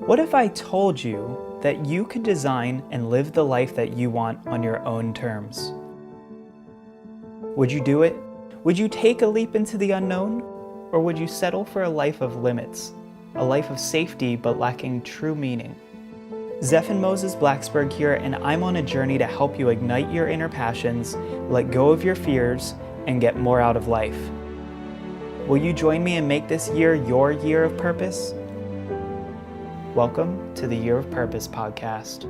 What if I told you that you could design and live the life that you want on your own terms? Would you do it? Would you take a leap into the unknown? Or would you settle for a life of limits, a life of safety but lacking true meaning? Zeph and Moses Blacksburg here, and I'm on a journey to help you ignite your inner passions, let go of your fears, and get more out of life. Will you join me and make this year your year of purpose? Welcome to the Year of Purpose podcast.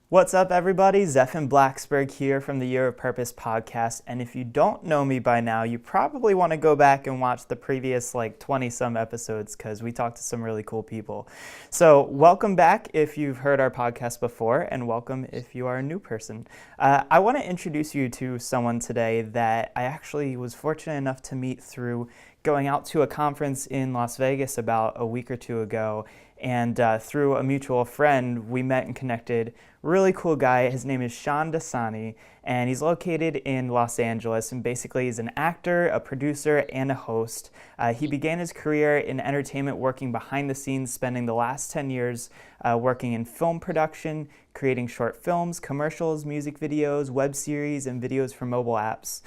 What's up, everybody? Zeph and Blacksburg here from the Year of Purpose podcast. And if you don't know me by now, you probably want to go back and watch the previous 20-some episodes because we talked to some really cool people. So welcome back if you've heard our podcast before, and welcome if you are a new person. I want to introduce you to someone today that I actually was fortunate enough to meet through going out to a conference in Las Vegas about a week or two ago. And through a mutual friend, we met and connected. Really cool guy. His name is Shaan Dasani, and he's located in Los Angeles. And basically, he's an actor, a producer, and a host. He began his career in entertainment working behind the scenes, spending the last 10 years working in film production, creating short films, commercials, music videos, web series, and videos for mobile apps.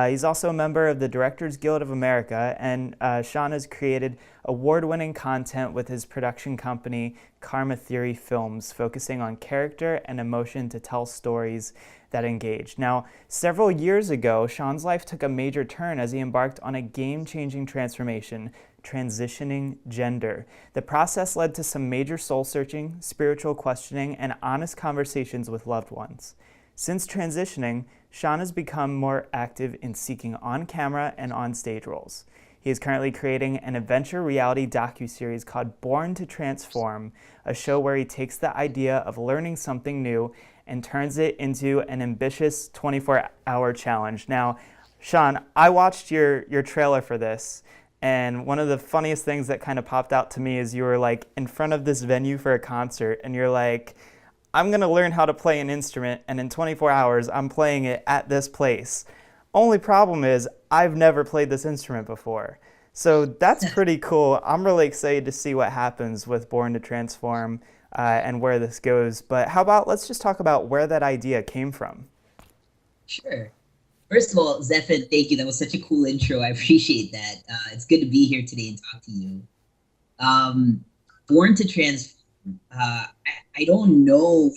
He's also a member of the Directors Guild of America, and Shaan has created award-winning content with his production company, Karma Theory Films, focusing on character and emotion to tell stories that engage. Now, several years ago, Shaan's life took a major turn as he embarked on a game-changing transformation, transitioning gender. The process led to some major soul-searching, spiritual questioning, and honest conversations with loved ones. Since transitioning, Shaan has become more active in seeking on-camera and on-stage roles. He is currently creating an adventure reality docu-series called Born to Transform, a show where he takes the idea of learning something new and turns it into an ambitious 24-hour challenge. Now, Shaan, I watched your trailer for this, and one of the funniest things that kind of popped out to me is you were in front of this venue for a concert, and you're like, I'm going to learn how to play an instrument, and in 24 hours, I'm playing it at this place. Only problem is, I've never played this instrument before. So that's pretty cool. I'm really excited to see what happens with Born to Transform and where this goes. But how about, let's just talk about where that idea came from. Sure. First of all, Zephyr, thank you. That was such a cool intro. I appreciate that. It's good to be here today and talk to you. Born to Transform. I don't know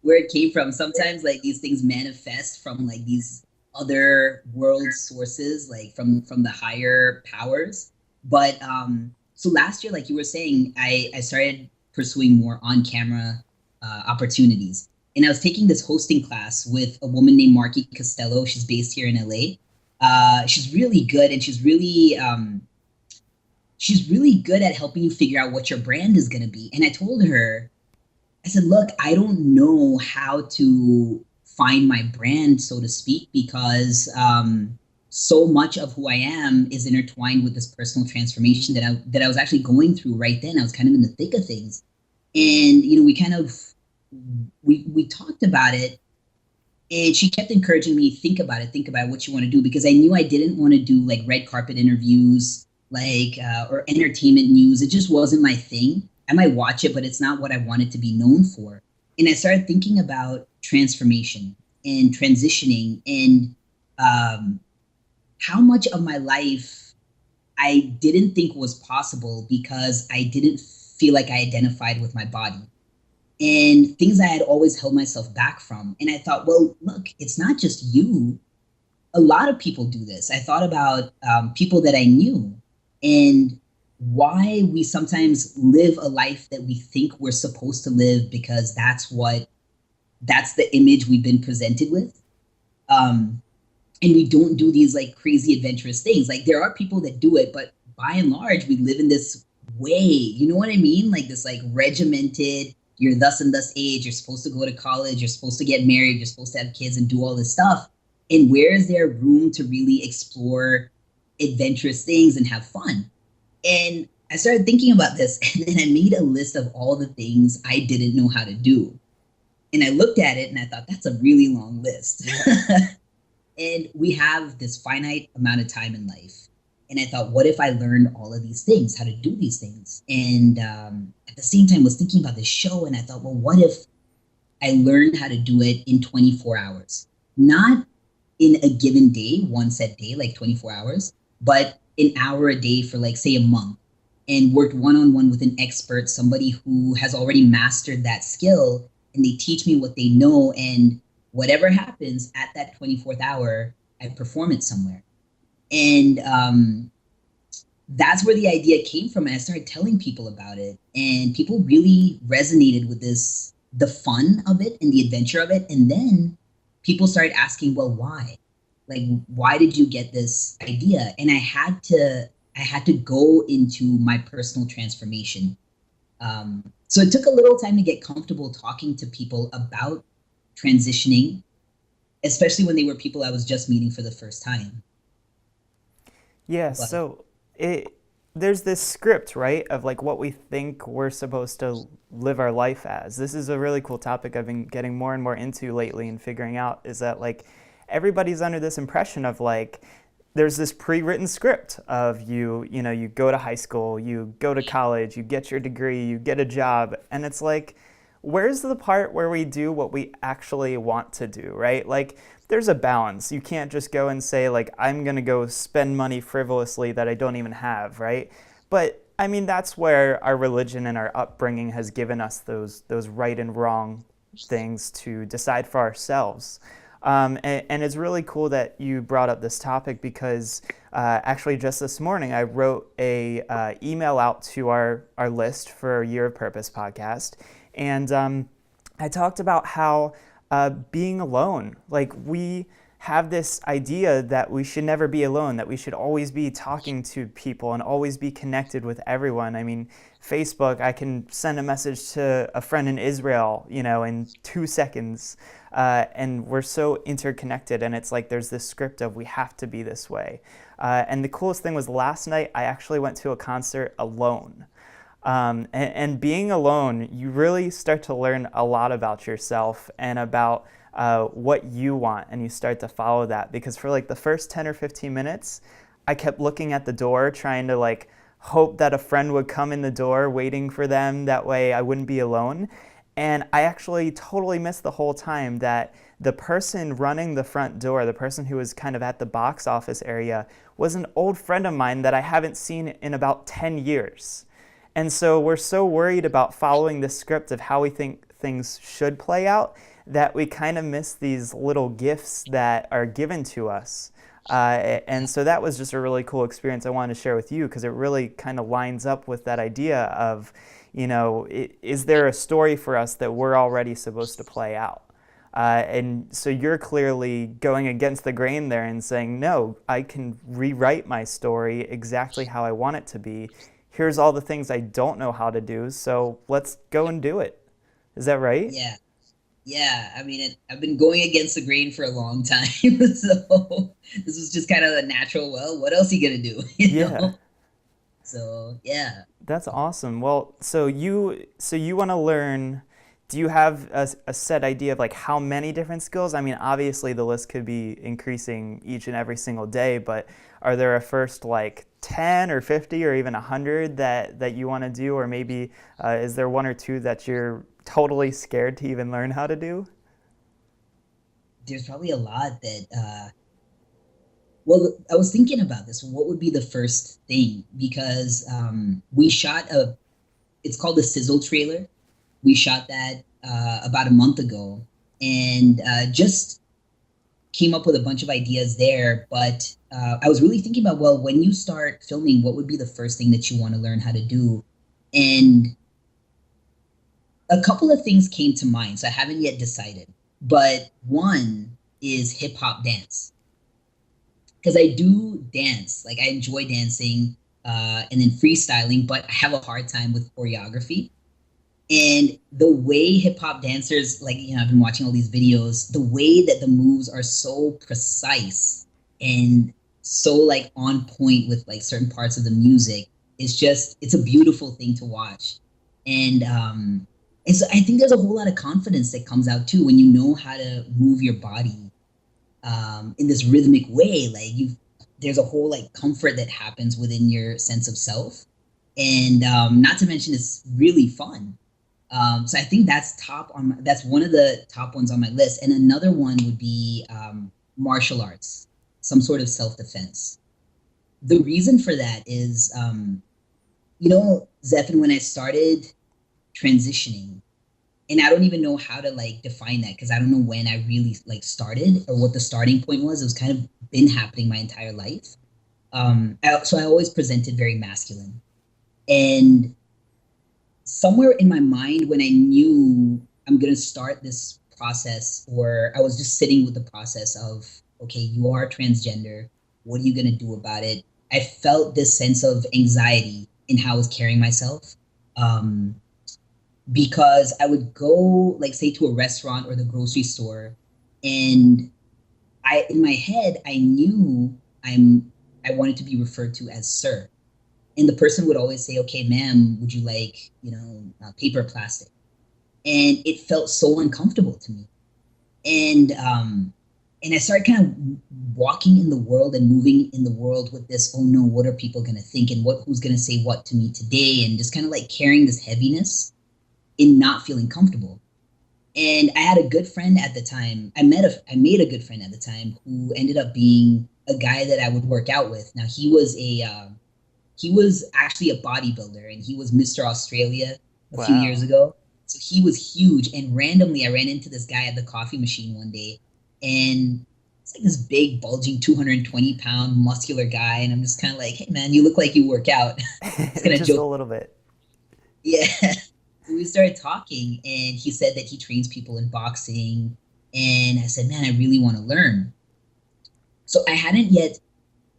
where it came from. Sometimes these things manifest from these other world sources, from the higher powers. But so last year, like you were saying, I started pursuing more on-camera opportunities. And I was taking this hosting class with a woman named Marky Costello. She's based here in LA. She's really good, and she's really good at helping you figure out what your brand is going to be. And I told her, I said, look, I don't know how to find my brand, so to speak, because so much of who I am is intertwined with this personal transformation that I was actually going through right then. I was kind of in the thick of things. And, we talked about it, and she kept encouraging me, think about what you want to do, because I knew I didn't want to do red carpet interviews, or entertainment news. It just wasn't my thing. I might watch it, but it's not what I wanted to be known for. And I started thinking about transformation and transitioning, and how much of my life I didn't think was possible because I didn't feel like I identified with my body, and things I had always held myself back from. And I thought, well, look, it's not just you. A lot of people do this. I thought about people that I knew, and why we sometimes live a life that we think we're supposed to live because that's the image we've been presented with. And we don't do these crazy adventurous things. There are people that do it, but by and large, we live in this way. You know what I mean? This regimented, you're thus and thus age, you're supposed to go to college, you're supposed to get married, you're supposed to have kids and do all this stuff. And where is there room to really explore adventurous things and have fun? And I started thinking about this, and then I made a list of all the things I didn't know how to do. And I looked at it and I thought, that's a really long list. And we have this finite amount of time in life. And I thought, what if I learned all of these things, how to do these things? And at the same time, was thinking about this show, and I thought, well, what if I learned how to do it in 24 hours? Not in a given day, one set day, like 24 hours, but an hour a day for like, say, a month, and worked one-on-one with an expert, somebody who has already mastered that skill, and they teach me what they know. And whatever happens at that 24th hour, I perform it somewhere. And that's where the idea came from. And I started telling people about it, and people really resonated with this, the fun of it and the adventure of it. And then people started asking, well, why? Like, why did you get this idea? And I had to go into my personal transformation. So it took a little time to get comfortable talking to people about transitioning, especially when they were people I was just meeting for the first time. Yeah, But so there's this script, right, of like what we think we're supposed to live our life as. This is a really cool topic I've been getting more and more into lately and figuring out is that like everybody's under this impression of like there's this pre-written script of you go to high school, you go to college, you get your degree, you get a job, and it's like where's the part where we do what we actually want to do, right? Like there's a balance. You can't just go and say like I'm going to go spend money frivolously that I don't even have, right? But I mean that's where our religion and our upbringing has given us those right and wrong things to decide for ourselves. And it's really cool that you brought up this topic because actually just this morning I wrote a email out to our list for Year of Purpose podcast, and I talked about how being alone, like we have this idea that we should never be alone, that we should always be talking to people and always be connected with everyone. I mean, Facebook, I can send a message to a friend in Israel, in 2 seconds. And we're so interconnected, and it's like there's this script of we have to be this way. And the coolest thing was last night I actually went to a concert alone. And being alone, you really start to learn a lot about yourself and about what you want, and you start to follow that. Because for like the first 10 or 15 minutes, I kept looking at the door, trying to like hope that a friend would come in the door, waiting for them. That way I wouldn't be alone. And I actually totally missed the whole time that the person running the front door, the person who was kind of at the box office area, was an old friend of mine that I haven't seen in about 10 years. And so we're so worried about following the script of how we think things should play out that we kind of miss these little gifts that are given to us. And so that was just a really cool experience I wanted to share with you because it really kind of lines up with that idea of, is there a story for us that we're already supposed to play out? And so you're clearly going against the grain there and saying, no, I can rewrite my story exactly how I want it to be. Here's all the things I don't know how to do, so let's go and do it. Is that right? yeah, yeah. I mean, I've been going against the grain for a long time, so this was just kind of a natural. Well, what else are you gonna do? Yeah. So yeah. That's awesome. Well, so you want to learn. Do you have a set idea of like how many different skills? I mean, obviously the list could be increasing each and every single day, but are there a first like 10 or 50 or even 100 that you want to do, or maybe is there one or two that you're totally scared to even learn how to do? There's probably a lot that well, I was thinking about this. What would be the first thing? Because we shot it's called the Sizzle trailer. We shot that about a month ago, and just came up with a bunch of ideas there. But I was really thinking about, well, when you start filming, what would be the first thing that you want to learn how to do? And a couple of things came to mind, so I haven't yet decided. But one is hip hop dance, because I do dance. Like I enjoy dancing and then freestyling, but I have a hard time with choreography. And the way hip hop dancers, like, I've been watching all these videos, the way that the moves are so precise and so like on point with like certain parts of the music, it's a beautiful thing to watch. And so I think there's a whole lot of confidence that comes out too when you know how to move your body in this rhythmic way. Like there's a whole like comfort that happens within your sense of self, and not to mention it's really fun. So I think that's one of the top ones on my list. And another one would be martial arts, some sort of self-defense. The reason for that is, Zephyr, when I started transitioning, and I don't even know how to like define that because I don't know when I really like started or what the starting point was. It was kind of been happening my entire life. So I always presented very masculine, and somewhere in my mind when I knew I'm going to start this process, or I was just sitting with the process of, okay, you are transgender. What are you going to do about it? I felt this sense of anxiety in how I was carrying myself. Because I would go, like, say, to a restaurant or the grocery store, and in my head, I knew I wanted to be referred to as sir, and the person would always say, "Okay, ma'am, would you like, paper or plastic?" And it felt so uncomfortable to me. And I started kind of walking in the world and moving in the world with this, oh no, what are people going to think, and who's going to say what to me today, and just kind of like carrying this heaviness in not feeling comfortable. And I had a good friend at the time. I made a good friend at the time who ended up being a guy that I would work out with. Now he was actually a bodybuilder, and he was Mr. Australia a few years Wow. ago. So he was huge. And randomly, I ran into this guy at the coffee machine one day, and it's like this big, bulging, 220-pound, muscular guy. And I'm just kind of like, hey, man, you look like you work out. Just kind of Just a joke. little bit. Yeah. So we started talking, and he said that he trains people in boxing. And I said, man, I really want to learn. So I hadn't yet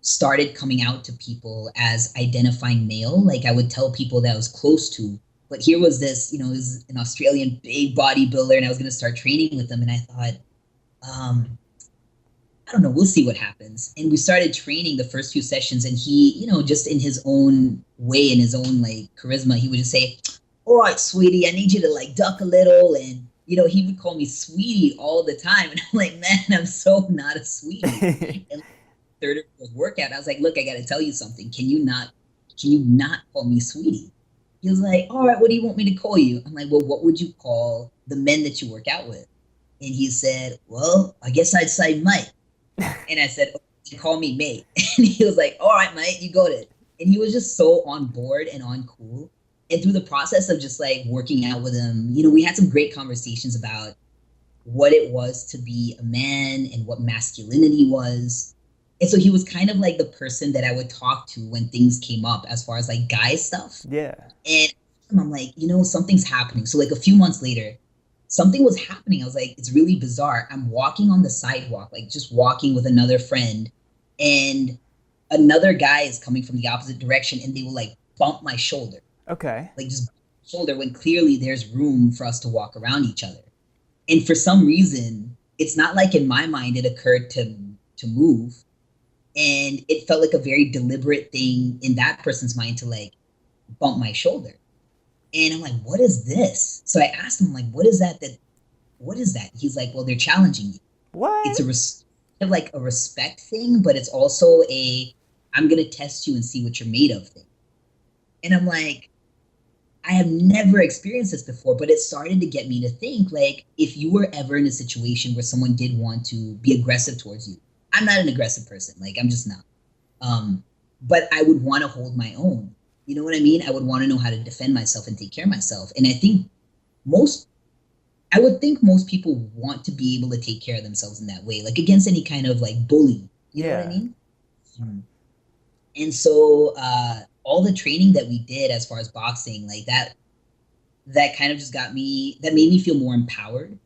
started coming out to people as identifying male. Like I would tell people that I was close to. But here was this, is an Australian big bodybuilder, and I was going to start training with him. And I thought, I don't know, we'll see what happens. And we started training the first few sessions, and he, just in his own way, in his own like charisma, he would just say, all right, sweetie, I need you to like duck a little. And, he would call me sweetie all the time. And I'm like, man, I'm so not a sweetie. And like, third or fourth workout, I was like, look, I got to tell you something. Can you not call me sweetie? He was like, all right, what do you want me to call you? I'm like, well, what would you call the men that you work out with? And he said, well, I guess I'd say mate. And I said, okay, call me mate. And he was like, all right, mate, you got it. And he was just so on board and on cool. And through the process of just like working out with him, we had some great conversations about what it was to be a man and what masculinity was. And so he was kind of like the person that I would talk to when things came up as far as like guy stuff. Yeah. And I'm like, something's happening. So like a few months later, something was happening. I was like, it's really bizarre. I'm walking on the sidewalk, like just walking with another friend, and another guy is coming from the opposite direction, and they will like bump my shoulder, Okay. like just shoulder, when clearly there's room for us to walk around each other. And for some reason, it's not like in my mind it occurred to move. And it felt like a very deliberate thing in that person's mind to like bump my shoulder. And I'm like, what is this? So I asked him, like, what is that? He's like, well, they're challenging you. It's What? like a respect thing, but it's also I'm going to test you and see what you're made of thing. And I'm like, I have never experienced this before, but it started to get me to think, like, if you were ever in a situation where someone did want to be aggressive towards you, I'm not an aggressive person. Like, I'm just not. But I would want to hold my own. You know what I mean? I would want to know how to defend myself and take care of myself. And I would think most people want to be able to take care of themselves in that way, like against any kind of like bully. You know what I Yeah. mean? And so all the training that we did as far as boxing, like that kind of just that made me feel more empowered.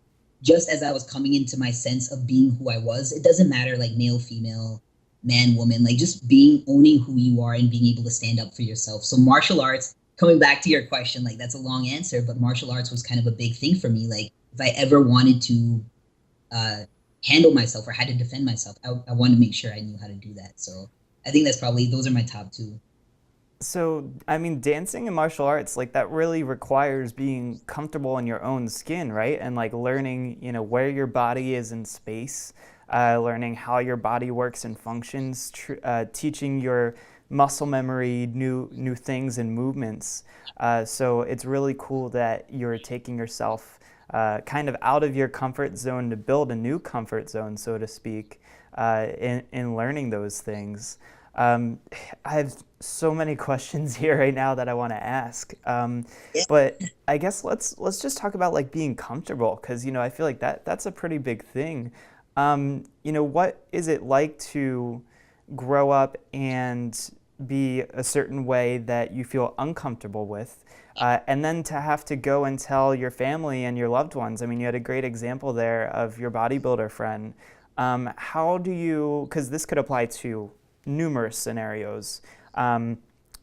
Just as I was coming into my sense of being who I was, it doesn't matter like male, female, man, woman, like just owning who you are and being able to stand up for yourself. So martial arts, coming back to your question, like that's a long answer, but martial arts was kind of a big thing for me. Like if I ever wanted to handle myself or had to defend myself, I wanted to make sure I knew how to do that. So I think those are my top two. So, I mean, dancing and martial arts, like that really requires being comfortable in your own skin, right? And like learning, where your body is in space. learning how your body works and functions, teaching your muscle memory new things and movements. So it's really cool that you're taking yourself kind of out of your comfort zone to build a new comfort zone, so to speak, in learning those things. Um, I have so many questions here right now that I want to ask, Yeah, but I guess let's just talk about like being comfortable, because I feel like that's a pretty big thing. What is it like to grow up and be a certain way that you feel uncomfortable with, and then to have to go and tell your family and your loved ones? I mean, you had a great example there of your bodybuilder friend. How do you, because this could apply to numerous scenarios. Um,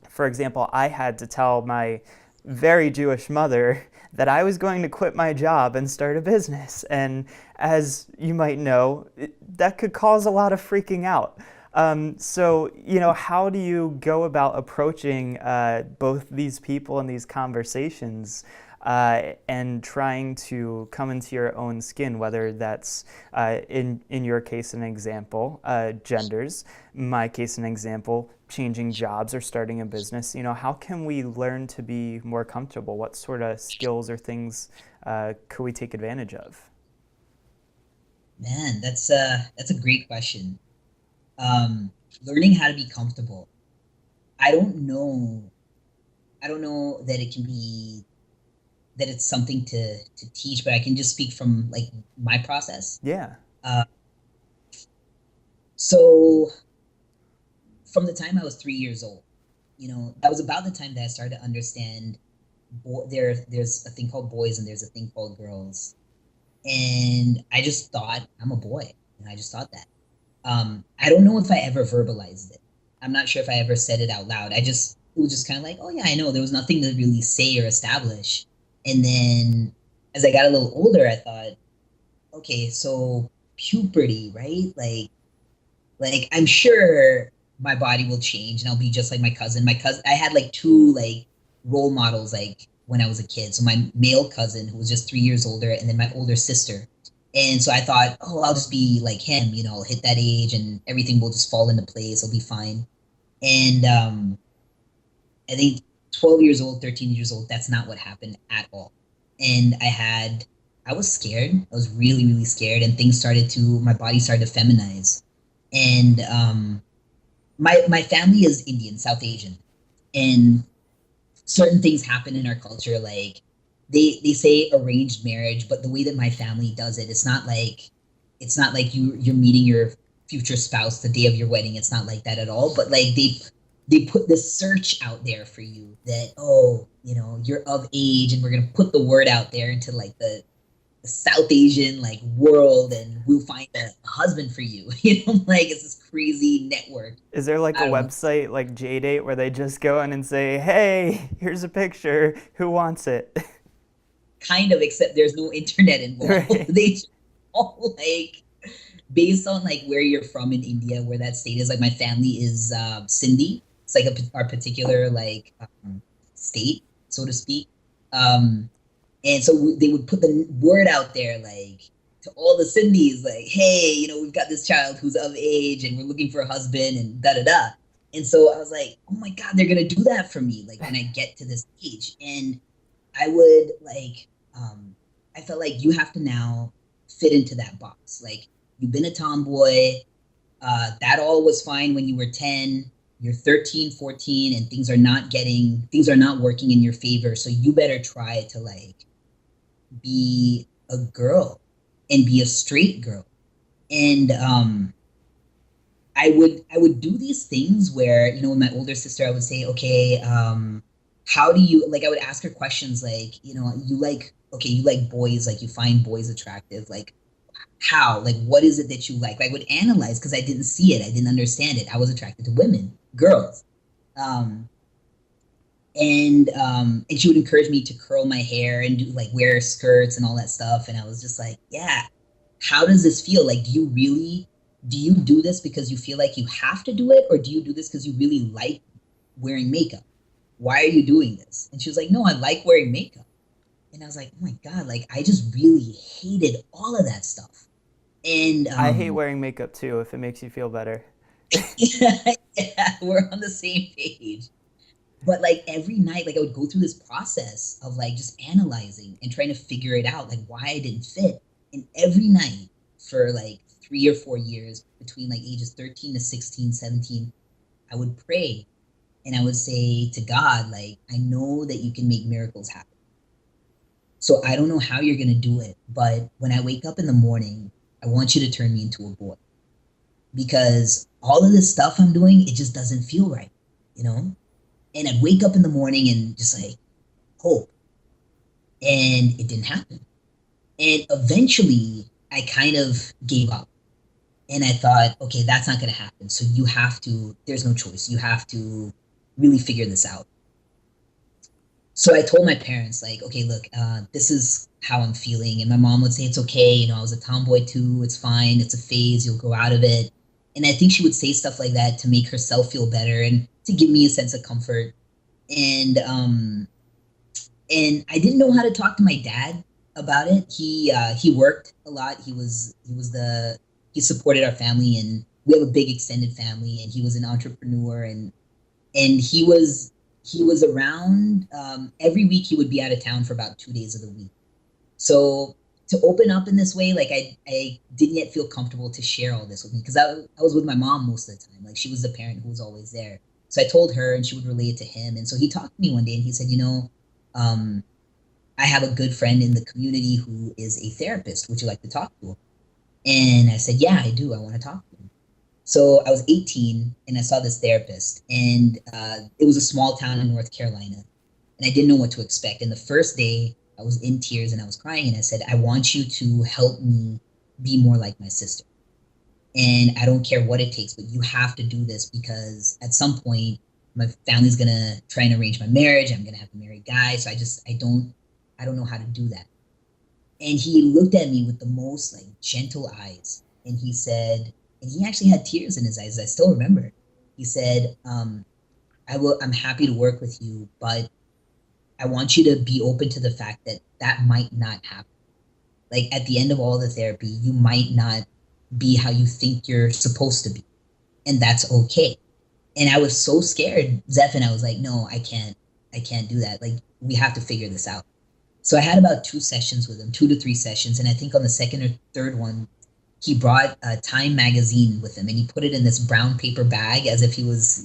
for example, I had to tell my very Jewish mother that I was going to quit my job and start a business. And as you might know, that could cause a lot of freaking out. So, how do you go about approaching both these people and these conversations, and trying to come into your own skin, whether that's in your case an example, genders, my case an example, changing jobs or starting a business. How can we learn to be more comfortable? What sort of skills or things could we take advantage of? man, that's a great question. Um, Learning how to be comfortable. I don't know. I don't know that it can be that it's something to teach, but I can just speak from like my process. Yeah. Uh, so from the time I was 3 years old, that was about the time that I started to understand there's a thing called boys and there's a thing called girls. And I just thought I'm a boy. And I just thought that. I don't know if I ever verbalized it. I'm not sure if I ever said it out loud. It was just kind of like, oh yeah, I know. There was nothing to really say or establish. And then as I got a little older, I thought, okay, so puberty, right? Like I'm sure my body will change and I'll be just like my cousin. My cousin, I had like two like role models like when I was a kid. So my male cousin who was just 3 years older, and then my older sister. And so I thought, oh, I'll just be like him. I'll hit that age and everything will just fall into place. I'll be fine. And I think 12 years old, 13 years old, that's not what happened at all. And I was scared. I was really, really scared. And my body started to feminize. And my family is Indian, South Asian, and certain things happen in our culture. Like they say arranged marriage, but the way that my family does it, it's not like you're meeting your future spouse the day of your wedding. It's not like that at all. But like they put this search out there for you that, oh, you're of age, and we're gonna put the word out there into like the South Asian like world, and we'll find a husband for you. Like it's this crazy network. Is there like a I don't know, website like JDate where they just go in and say, "Hey, here's a picture. Who wants it?" kind of, except there's no internet involved. Right. They just all like based on like where you're from in India, where that state is. Like my family is Sindhi. It's like our particular like state, so to speak. Um, and so they would put the word out there like to all the Sindhis, like, hey, we've got this child who's of age and we're looking for a husband and da da da. And so I was like, oh my God, they're gonna do that for me, like when I get to this age. And I would like, I felt like you have to now fit into that box. Like you've been a tomboy, that all was fine when you were 10. You're 13, 14, and things are not working in your favor. So you better try to like be a girl and be a straight girl. And I would do these things where, with my older sister, I would say, okay, how do you like, I would ask her questions like, you like boys, like you find boys attractive, like how, like what is it that you like? I would analyze because I didn't see it, I didn't understand it. I was attracted to women, girls. Um, and she would encourage me to curl my hair and do like wear skirts and all that stuff. And I was just like, yeah, how does this feel? Like, do you do this because you feel like you have to do it, or do you do this because you really like wearing makeup? Why are you doing this? And she was like, no, I like wearing makeup. And I was like, oh my God, like I just really hated all of that stuff. And I hate wearing makeup too if it makes you feel better. yeah, we're on the same page. But like every night, like I would go through this process of like just analyzing and trying to figure it out, like why I didn't fit. And every night for like 3 or 4 years, between like ages 13 to 16, 17, I would pray and I would say to God, like, I know that you can make miracles happen. So I don't know how you're going to do it. But when I wake up in the morning, I want you to turn me into a boy, because all of this stuff I'm doing, it just doesn't feel right, you know? And I'd wake up in the morning and just like hope, and it didn't happen. And eventually I kind of gave up and I thought, okay, that's not going to happen. So you have to, there's no choice. You have to really figure this out. So I told my parents, like, okay, look, this is how I'm feeling. And my mom would say, it's okay. You know, I was a tomboy too. It's fine. It's a phase. You'll grow out of it. And I think she would say stuff like that to make herself feel better and to give me a sense of comfort. And and I didn't know how to talk to my dad about it. He worked a lot. He supported our family, and we have a big extended family. And he was an entrepreneur, and he was around every week. He would be out of town for about 2 days of the week. So to open up in this way, like I didn't yet feel comfortable to share all this with me, because I was with my mom most of the time. Like she was the parent who was always there. So I told her, and she would relay it to him. And so he talked to me one day, and he said, um, I have a good friend in the community who is a therapist. Would you like to talk to him? And I said, yeah, I do. I want to talk to him. So I was 18 and I saw this therapist, and it was a small town in North Carolina, and I didn't know what to expect. And the first day, I was in tears and I was crying, and I said, I want you to help me be more like my sister. And I don't care what it takes, but you have to do this, because at some point, my family's gonna try and arrange my marriage. I'm gonna have to marry a guy. So I don't know how to do that. And he looked at me with the most like gentle eyes, and he said, and he actually had tears in his eyes. I still remember. He said, I'm happy to work with you, but I want you to be open to the fact that that might not happen. Like at the end of all the therapy, you might not be how you think you're supposed to be, and that's okay. And I was so scared, Zeph, and I was like, no, I can't do that. Like we have to figure this out. So I had about 2 sessions with him, 2 to 3 sessions. And I think on the second or third one, he brought a Time magazine with him, and he put it in this brown paper bag as if he was,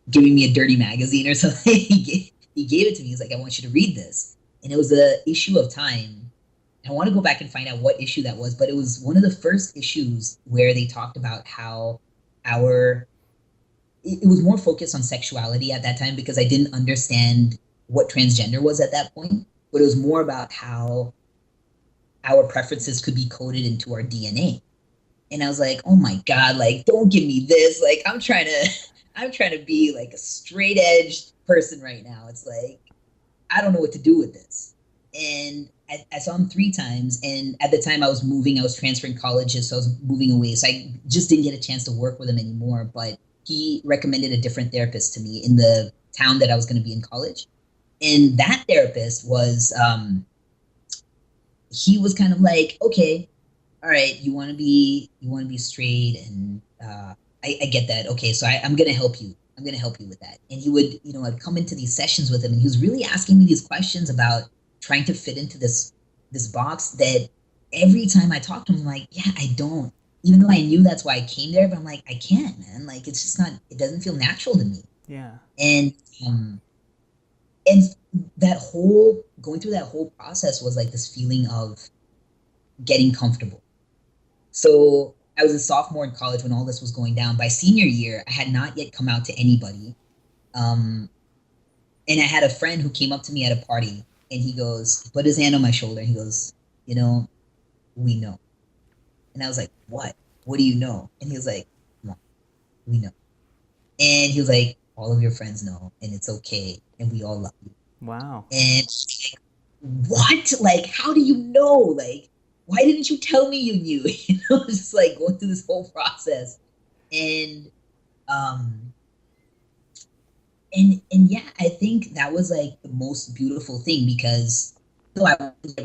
giving me a dirty magazine or something. He gave it to me. He's like, I want you to read this. And it was the issue of Time. I want to go back and find out what issue that was, but it was one of the first issues where they talked about how our, it was more focused on sexuality at that time, because I didn't understand what transgender was at that point, but it was more about how our preferences could be coded into our DNA. And I was like, oh my God, like, don't give me this. Like, I'm trying to be like a straight edged person right now. It's like, I don't know what to do with this. And I saw him 3 times. And at the time I was transferring colleges. So I was moving away. So I just didn't get a chance to work with him anymore. But he recommended a different therapist to me in the town that I was going to be in college. And that therapist was, he was kind of like, okay, all right, you want to be straight, and I get that. Okay, so I'm gonna help you. I'm gonna help you with that. And he would, I'd come into these sessions with him, and he was really asking me these questions about trying to fit into this box. That every time I talked to him, I'm like, yeah, I don't. Even though I knew that's why I came there, but I'm like, I can't, man. Like, it's just not. It doesn't feel natural to me. Yeah. And and that whole going through that whole process was like this feeling of getting comfortable. So I was a sophomore in college when all this was going down. By senior year, I had not yet come out to anybody. Um, and I had a friend who came up to me at a party, and he put his hand on my shoulder, and he goes, you know, we know. And I was like, what? What do you know? And he was like, come on, we know. And he was like, all of your friends know, and it's okay, and we all love you. Wow. And like, what? Like, how do you know? Like, why didn't you tell me you knew? It's just like going through this whole process. And um and yeah, I think that was like the most beautiful thing, because though I was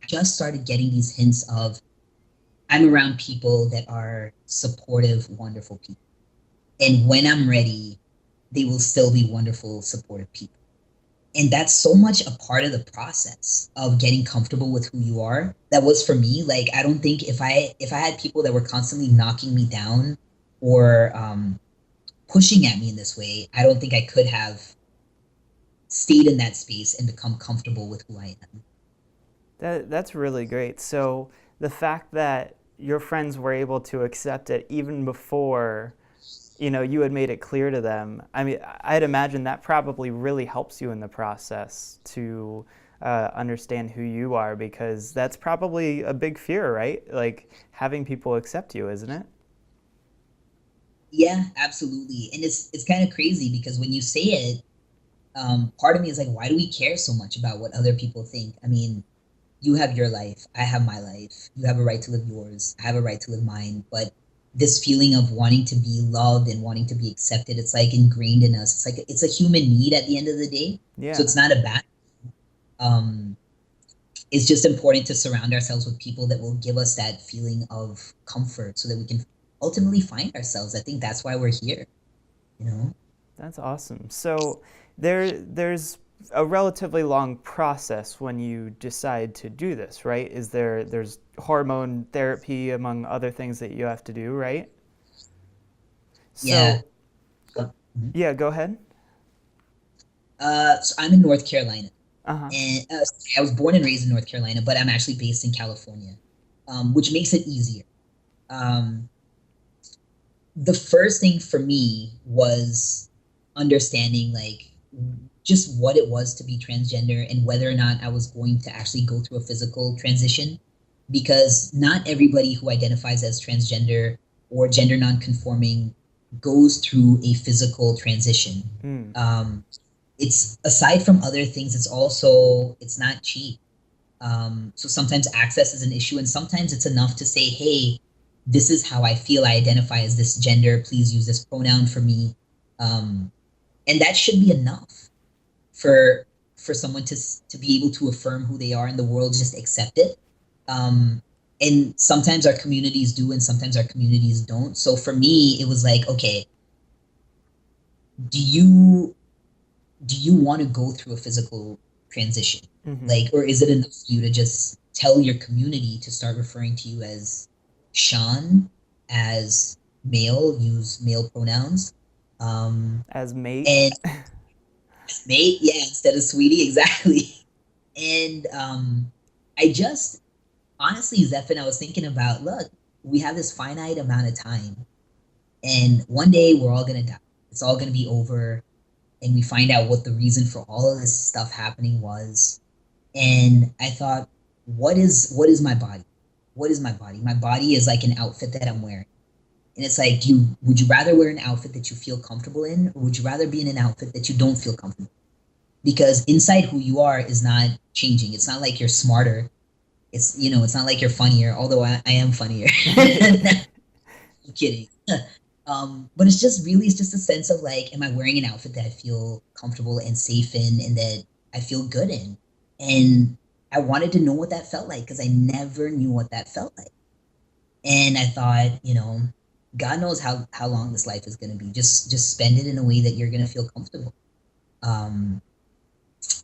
just started getting these hints of I'm around people that are supportive, wonderful people. And when I'm ready, they will still be wonderful, supportive people. And that's so much a part of the process of getting comfortable with who you are. That was for me. Like, I don't think if I had people that were constantly knocking me down or pushing at me in this way, I don't think I could have stayed in that space and become comfortable with who I am. That's really great. So the fact that your friends were able to accept it even before, you had made it clear to them. I mean, I'd imagine that probably really helps you in the process to understand who you are, because that's probably a big fear, right? Like having people accept you, isn't it? Yeah, absolutely. And it's kind of crazy because when you say it, part of me is like, why do we care so much about what other people think? I mean, you have your life, I have my life. You have a right to live yours, I have a right to live mine. But this feeling of wanting to be loved and wanting to be accepted, it's like ingrained in us. It's like it's a human need at the end of the day. So Yeah. it's not a bad. Um, it's just important to surround ourselves with people that will give us that feeling of comfort, so that we can ultimately find ourselves. I think that's why we're here. You know. That's awesome. So there's a relatively long process when you decide to do this, right? There's hormone therapy among other things that you have to do, right? Yeah. So, yeah, go ahead. So I'm in North Carolina, Uh-huh. and I was born and raised in North Carolina, but I'm actually based in California, which makes it easier. Um, the first thing for me was understanding like just what it was to be transgender and whether or not I was going to actually go through a physical transition, because not everybody who identifies as transgender or gender nonconforming goes through a physical transition. Mm. It's aside from other things, it's not cheap. So sometimes access is an issue, and sometimes it's enough to say, "Hey, this is how I feel. I identify as this gender. Please use this pronoun for me," um, and that should be enough for someone to be able to affirm who they are in the world. Just accept it. Um, and sometimes our communities do, and sometimes our communities don't. So for me, it was like, okay, do you want to go through a physical transition? Mm-hmm. Like, or is it enough for you to just tell your community to start referring to you as Shaan, as male, use male pronouns, um, As mate. and mate, yeah, instead of sweetie, exactly. And I just honestly, Zephin, I was thinking about, look, we have this finite amount of time, and one day we're all gonna die. It's all gonna be over, and we find out what the reason for all of this stuff happening was. And I thought, what is my body? What is my body? My body is like an outfit that I'm wearing. And it's like, would you rather wear an outfit that you feel comfortable in, or would you rather be in an outfit that you don't feel comfortable? Because inside who you are is not changing. It's not like you're smarter. It's not like you're funnier, although I am funnier. I'm kidding. But it's just a sense of like, am I wearing an outfit that I feel comfortable and safe in, and that I feel good in? And I wanted to know what that felt like, because I never knew what that felt like. And I thought, God knows how long this life is going to be. Just spend it in a way that you're going to feel comfortable. Um,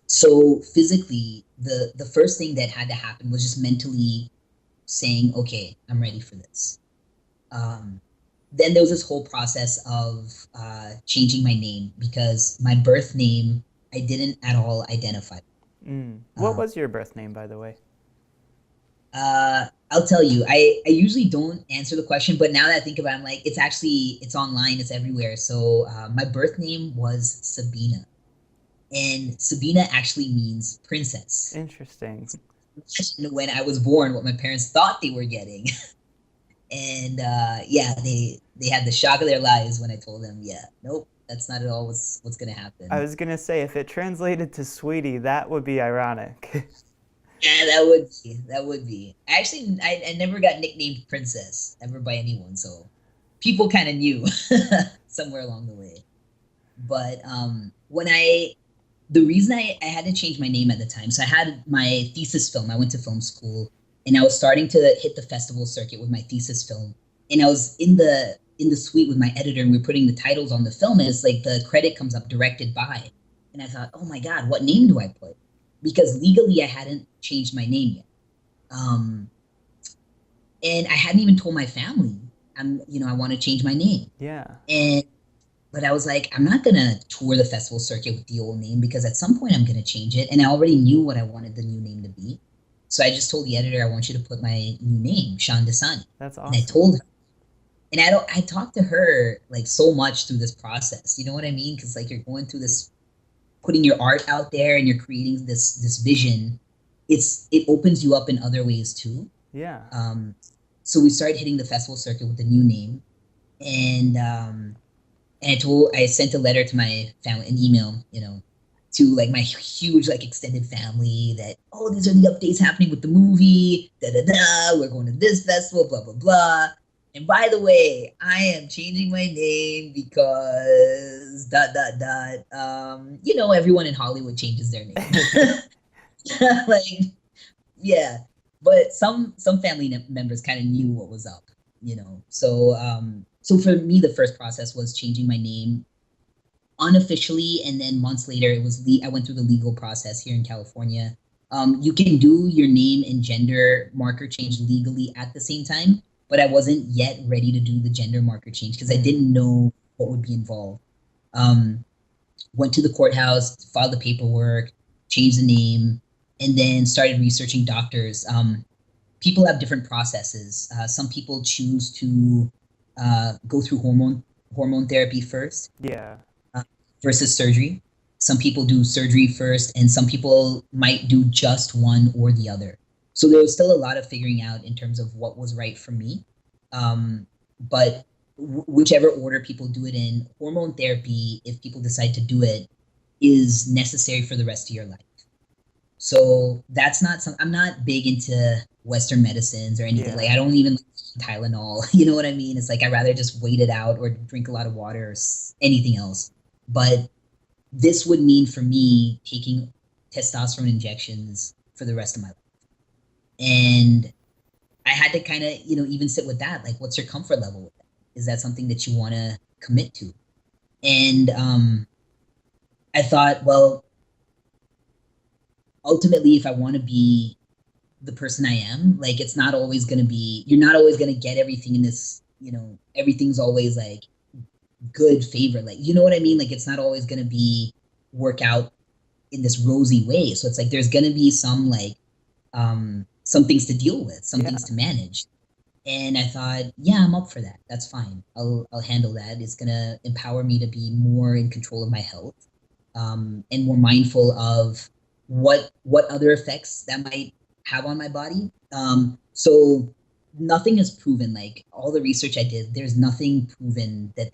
so physically, the first thing that had to happen was just mentally saying, okay, I'm ready for this. Um, then there was this whole process of changing my name, because my birth name I didn't at all identify. Mm. What Um, was your birth name, by the way? I'll tell you, I usually don't answer the question, but now that I think about it, I'm like, it's online, it's everywhere. So my birth name was Sabina, and Sabina actually means princess. Interesting. When I was born, what my parents thought they were getting, and yeah, they had the shock of their lives when I told them, yeah, nope, that's not at all what's gonna I happen. was gonna say, if it translated to sweetie, that would be ironic. Yeah, that would be. I never got nicknamed princess ever by anyone, so people kind of knew somewhere along the way. But when I the reason I had to change my name at the time, so I had my thesis film. I went to film school, and I was starting to hit the festival circuit with my thesis film. And I was in the suite with my editor, and we are putting the titles on the film, and it's like the credit comes up directed by. And I thought, oh my God, what name do I put? Because legally I hadn't changed my name yet. Um, and I hadn't even told my family I want to change my name. Yeah. And but I was like, I'm not gonna tour the festival circuit with the old name because at some point I'm gonna change it. And I already knew what I wanted the new name to be. So I just told the editor, I want you to put my new name, Shaan Dasani. That's And I awesome. told her, and I talked to her like so much through this process. You know what I mean? Because like you're going through this, putting your art out there, and you're creating this vision. It opens you up in other ways too. Yeah. So we started hitting the festival circuit with the new name, and I sent a letter to my family, an email, to like my huge like extended family that, oh, these are the updates happening with the movie, da da da, we're going to this festival, blah blah blah. And by the way, I am changing my name because dot dot dot. Everyone in Hollywood changes their name. Like, yeah. But some family members kind of knew what was up, So for me, the first process was changing my name unofficially, and then months later, I went through the legal process here in California. You can do your name and gender marker change legally at the same time, but I wasn't yet ready to do the gender marker change because I didn't know what would be involved. Went to the courthouse, filed the paperwork, changed the name, and then started researching doctors. People have different processes. Some people choose to go through hormone therapy first. Yeah. Versus surgery. Some people do surgery first, and some people might do just one or the other. So there was still a lot of figuring out in terms of what was right for me. But whichever order people do it in, hormone therapy, if people decide to do it, is necessary for the rest of your life. So that's not I'm not big into Western medicines or anything. Yeah. Like I don't even like Tylenol. You know what I mean? It's like I'd rather just wait it out or drink a lot of water or anything else. But this would mean for me taking testosterone injections for the rest of my life. And I had to kind of, even sit with that. Like, what's your comfort level with that? Is that something that you want to commit to? And I thought, well, ultimately, if I want to be the person I am, like, it's not always going to be, you're not always going to get everything in this, everything's always like good favor. Like, you know what I mean? Like, it's not always going to be work out in this rosy way. So it's like, there's going to be some like, some things to deal with, some things to manage. And I thought, yeah, I'm up for that. That's fine. I'll handle that. It's going to empower me to be more in control of my health, and more mindful of what other effects that might have on my body. So nothing is proven. Like all the research I did, there's nothing proven that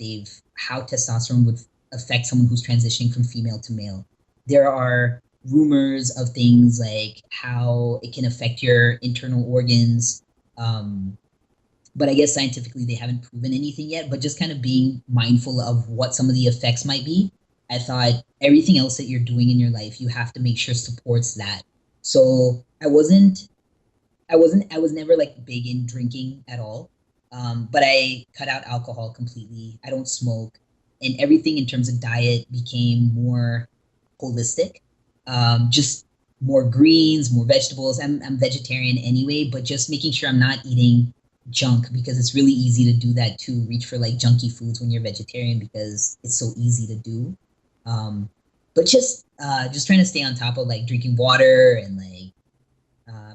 how testosterone would affect someone who's transitioning from female to male. There are rumors of things like how it can affect your internal organs. But I guess scientifically they haven't proven anything yet, but just kind of being mindful of what some of the effects might be. I thought everything else that you're doing in your life, you have to make sure supports that. So I was never like big in drinking at all. But I cut out alcohol completely. I don't smoke, and everything in terms of diet became more holistic. Just more greens, more vegetables. I'm vegetarian anyway, but just making sure I'm not eating junk, because it's really easy to do that too. Reach for like junky foods when you're vegetarian because it's so easy to do. But just trying to stay on top of like drinking water and like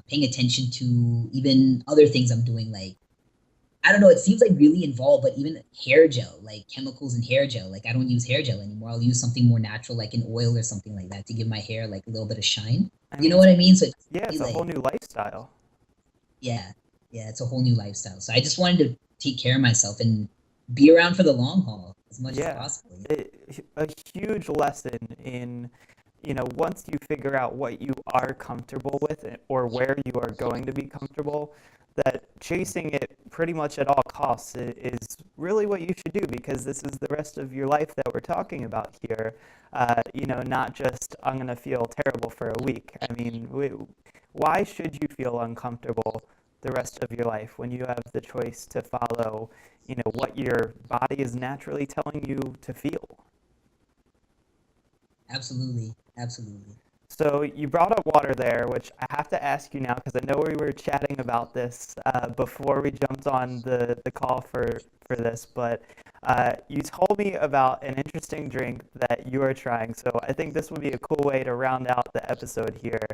paying attention to even other things I'm doing. Like, I don't know, it seems like really involved, but even hair gel, like chemicals in hair gel, like I don't use hair gel anymore. I'll use something more natural, like an oil or something like that, to give my hair like a little bit of shine. You know what I mean? So it's a whole new lifestyle. Yeah, it's a whole new lifestyle. So I just wanted to take care of myself and be around for the long haul as much as possible. A huge lesson in, once you figure out what you are comfortable with or where you are going to be comfortable, that chasing it pretty much at all costs is really what you should do, because this is the rest of your life that we're talking about here. Not just I'm going to feel terrible for a week. I mean, why should you feel uncomfortable the rest of your life when you have the choice to follow, what your body is naturally telling you to feel? Absolutely, absolutely. So you brought up water there, which I have to ask you now because I know we were chatting about this before we jumped on the call for this, but you told me about an interesting drink that you are trying. So I think this would be a cool way to round out the episode here.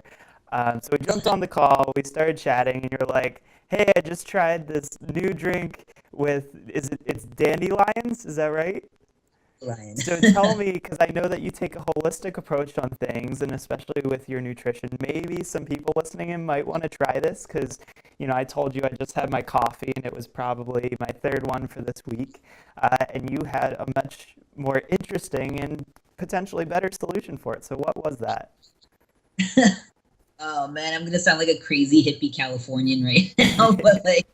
So we jumped on the call, we started chatting, and you're like, "Hey, I just tried this new drink with it's dandelions, is that right?" Ryan. So tell me, because I know that you take a holistic approach on things, and especially with your nutrition, maybe some people listening in might want to try this because, I told you I just had my coffee and it was probably my third one for this week. And you had a much more interesting and potentially better solution for it. So what was that? Oh man, I'm gonna sound like a crazy hippie Californian right now, but like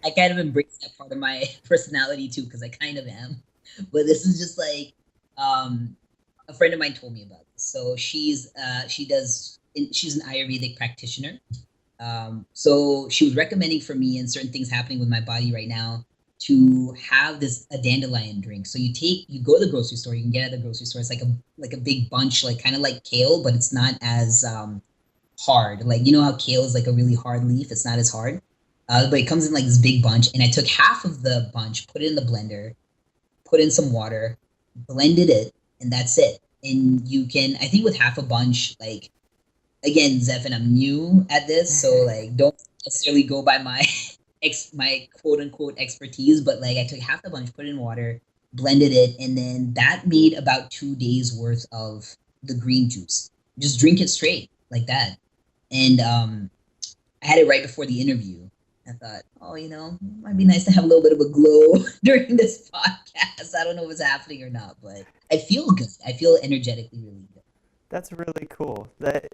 I kind of embrace that part of my personality too, because I kind of am. But this is just like um a friend of mine told me about this. So she's an Ayurvedic practitioner. So she was recommending for me and certain things happening with my body right now to have this a dandelion drink. So you go to the grocery store, you can get it at the grocery store. It's like a big bunch, like kind of like kale, but it's not as hard. Like you know how kale is like a really hard leaf, it's not as hard. But it comes in like this big bunch, and I took half of the bunch, put it in the blender, put in some water, blended it, and that's it. And you can, I think, with half a bunch, like again, Zeph, I'm new at this, so like don't necessarily go by my my quote unquote expertise, but like I took half the bunch, put it in water, blended it, and then that made about 2 days worth of the green juice. Just drink it straight like that. And I had it right before the interview. I thought, oh, it might be nice to have a little bit of a glow during this podcast. I don't know if it's happening or not, but I feel good. I feel energetically really good. That's really cool.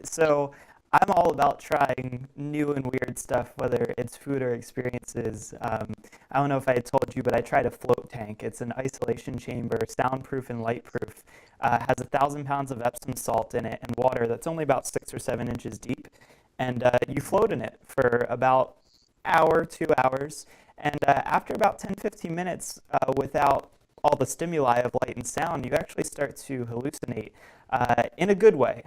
So I'm all about trying new and weird stuff, whether it's food or experiences. I don't know if I had told you, but I tried a float tank. It's an isolation chamber, soundproof and lightproof. Has 1,000 pounds of Epsom salt in it and water that's only about 6 or 7 inches deep. And you float in it for about hour, 2 hours. And after about 10, 15 minutes, without all the stimuli of light and sound, you actually start to hallucinate in a good way.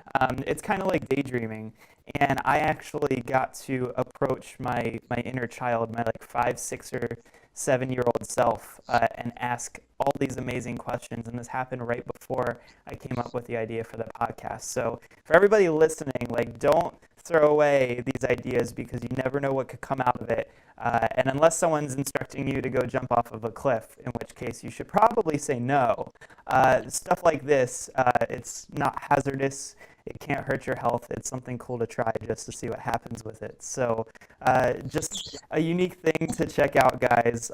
It's kind of like daydreaming. And I actually got to approach my inner child, my like 5, 6, or 7-year-old self, and ask all these amazing questions. And this happened right before I came up with the idea for the podcast. So for everybody listening, like don't throw away these ideas because you never know what could come out of it. And unless someone's instructing you to go jump off of a cliff, in which case you should probably say no. Stuff like this, it's not hazardous. It can't hurt your health. It's something cool to try just to see what happens with it. So just a unique thing to check out, guys.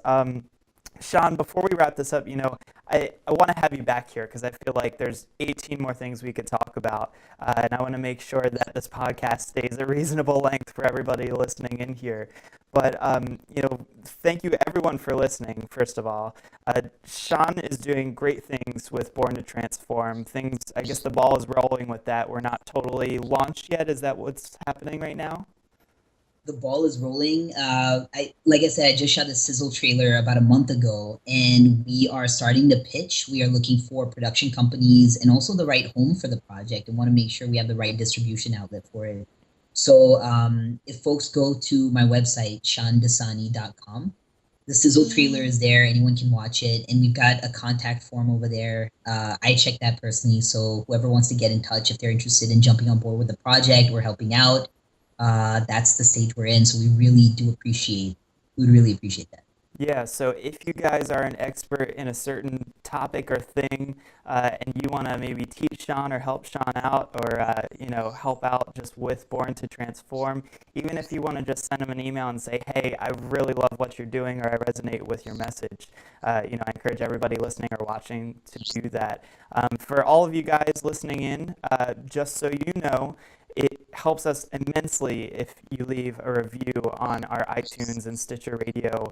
Shaan, before we wrap this up, I want to have you back here because I feel like there's 18 more things we could talk about. And I want to make sure that this podcast stays a reasonable length for everybody listening in here. But, thank you everyone for listening, first of all. Shaan is doing great things with Born to Transform. I guess the ball is rolling with that. We're not totally launched yet. Is that what's happening right now? The ball is rolling. Like I said, I just shot a sizzle trailer about a month ago, and we are starting to pitch. We are looking for production companies and also the right home for the project, and want to make sure we have the right distribution outlet for it. So if folks go to my website, shaandasani.com, the sizzle trailer is there. Anyone can watch it, and we've got a contact form over there. I check that personally, so whoever wants to get in touch if they're interested in jumping on board with the project or helping out, that's the stage we're in. So we would really appreciate that. Yeah, so if you guys are an expert in a certain topic or thing, and you want to maybe teach Shaan or help Shaan out, or help out just with Born to Transform, even if you want to just send him an email and say, "Hey, I really love what you're doing," or "I resonate with your message," I encourage everybody listening or watching to do that. For all of you guys listening in, just so you know, It helps us immensely if you leave a review on our iTunes and Stitcher Radio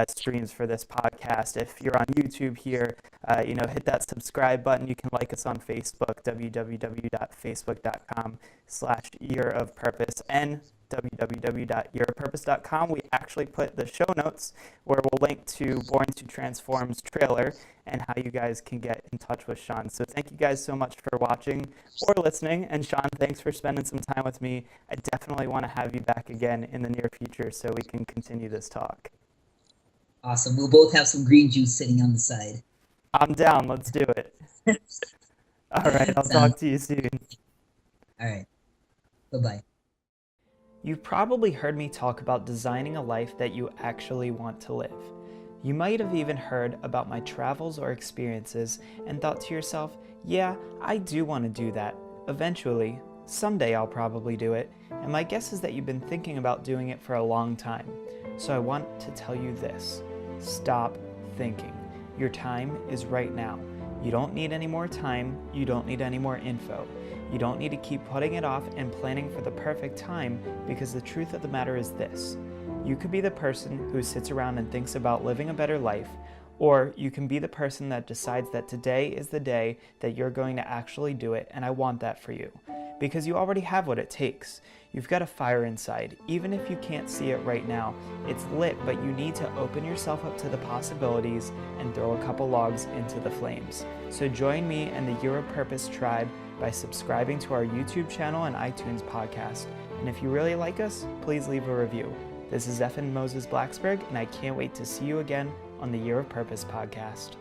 streams for this podcast. If you're on YouTube here, hit that subscribe button. You can like us on Facebook, www.facebook.com/Year of Purpose, and www.yearofpurpose.com. We actually put the show notes where we'll link to Born to Transform's trailer and how you guys can get in touch with Shaan. So thank you guys so much for watching or listening. And Shaan, thanks for spending some time with me. I definitely want to have you back again in the near future so we can continue this talk. Awesome. We'll both have some green juice sitting on the side. I'm down. Let's do it. All right. I'll talk to you soon. All right. Bye-bye. You've probably heard me talk about designing a life that you actually want to live. You might have even heard about my travels or experiences and thought to yourself, yeah, I do want to do that. Eventually, someday I'll probably do it, and my guess is that you've been thinking about doing it for a long time. So I want to tell you this: stop thinking. Your time is right now. You don't need any more time, you don't need any more info. You don't need to keep putting it off and planning for the perfect time, because the truth of the matter is this: you could be the person who sits around and thinks about living a better life, or you can be the person that decides that today is the day that you're going to actually do it, and I want that for you. Because you already have what it takes. You've got a fire inside. Even if you can't see it right now, it's lit, but you need to open yourself up to the possibilities and throw a couple logs into the flames. So join me and the Year of Purpose tribe by subscribing to our YouTube channel and iTunes podcast. And if you really like us, please leave a review. This is Zephan Moses Blacksburg, and I can't wait to see you again on the Year of Purpose podcast.